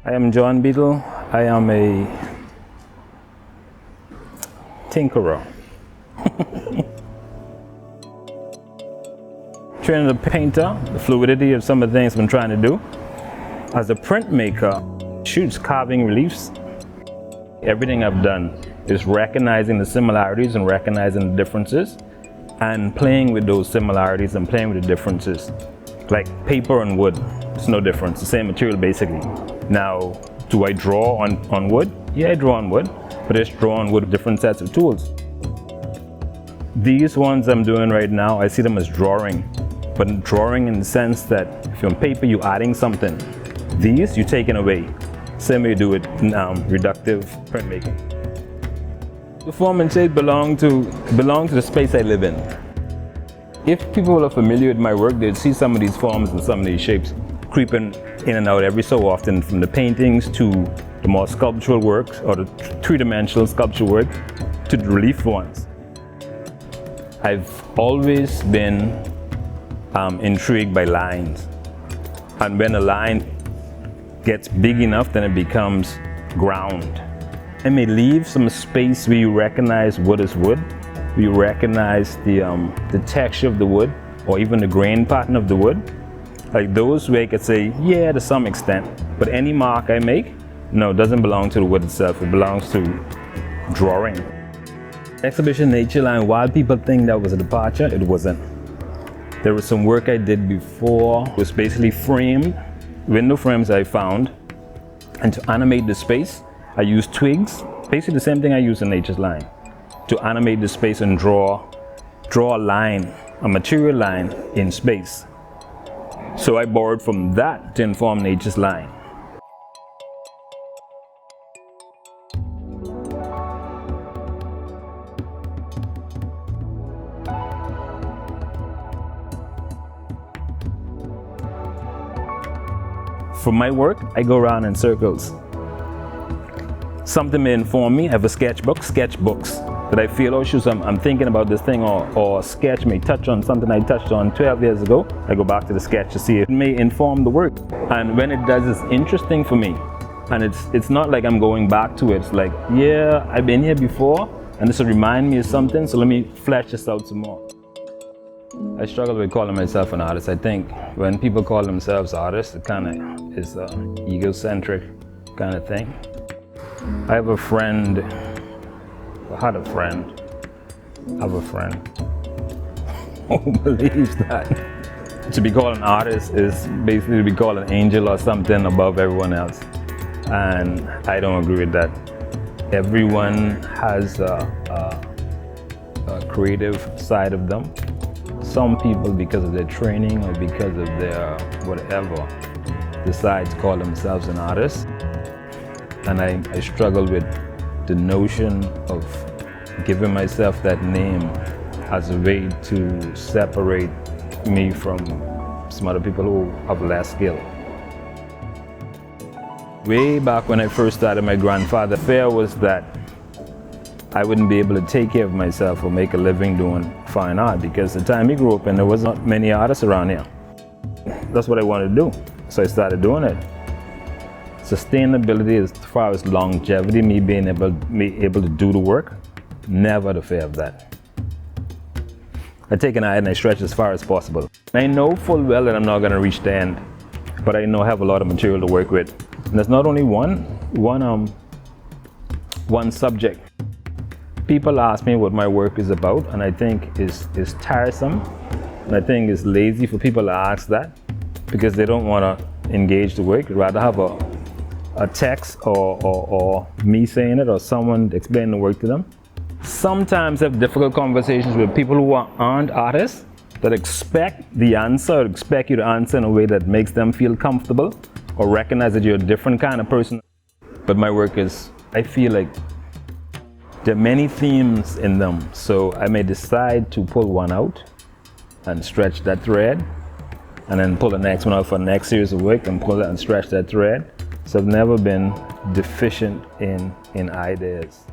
I am John Beadle. I am a tinkerer. Training a painter, the fluidity of some of the things I've been trying to do. As a printmaker, shoots carving reliefs. Everything I've done is recognizing the similarities and recognizing the differences and playing with those similarities and playing with the differences. Like paper and wood, it's no difference, the same material basically. Now, do I draw on wood? Yeah, I draw on wood, but I just draw on wood with different sets of tools. These ones I'm doing right now, I see them as drawing, but drawing in the sense that if you're on paper, you're adding something. These, you're taking away. Same way you do it in reductive printmaking. The form and shape belong to the space I live in. If people are familiar with my work, they'd see some of these forms and some of these shapes creeping in and out every so often, from the paintings to the more sculptural works or the three-dimensional sculpture work to the relief ones. I've always been intrigued by lines, and when a line gets big enough, then it becomes ground. I may leave some space where you recognize wood as wood, where you recognize the texture of the wood or even the grain pattern of the wood. Like those where I could say, yeah, to some extent, but any mark I make, no, it doesn't belong to the wood itself, it belongs to drawing. Exhibition Nature Line, while people think that was a departure, it wasn't. There was some work I did before, it was basically framed, window frames I found, and to animate the space, I used twigs, basically the same thing I use in Nature's Line, to animate the space and draw a line, a material line in space. So I borrowed from that to inform Nature's Line. For my work, I go around in circles. Something may inform me. I have a sketchbooks that I feel, oh shoot, I'm thinking about this thing, or a sketch may touch on something I touched on 12 years ago. I go back to the sketch to see it may inform the work. And when it does, it's interesting for me. And it's not like I'm going back to it. It's like, yeah, I've been here before, and this will remind me of something, so let me flesh this out some more. I struggle with calling myself an artist. I think when people call themselves artists, it kind of is an egocentric kind of thing. I have a friend who believes that to be called an artist is basically to be called an angel or something above everyone else. And I don't agree with that. Everyone has a creative side of them. Some people, because of their training or because of their whatever, decide to call themselves an artist. And I struggle with the notion of giving myself that name as a way to separate me from some other people who have less skill. Way back when I first started, my grandfather's fear was that I wouldn't be able to take care of myself or make a living doing fine art, because the time he grew up in, there was not many artists around here. That's what I wanted to do, so I started doing it. Sustainability as far as longevity, me being able to do the work, never the fear of that. I take an eye and I stretch as far as possible. I know full well that I'm not going to reach the end, but I know I have a lot of material to work with. And there's not only one subject. People ask me what my work is about, and I think is tiresome, and I think it's lazy for people to ask that, because they don't want to engage the work. They'd rather have a text or me saying it or someone explaining the work to them. Sometimes I have difficult conversations with people who aren't artists, that expect the answer, or expect you to answer in a way that makes them feel comfortable or recognize that you're a different kind of person. But my work is, I feel like there are many themes in them, so I may decide to pull one out and stretch that thread, and then pull the next one out for the next series of work and pull it and stretch that thread. So I've never been deficient in ideas.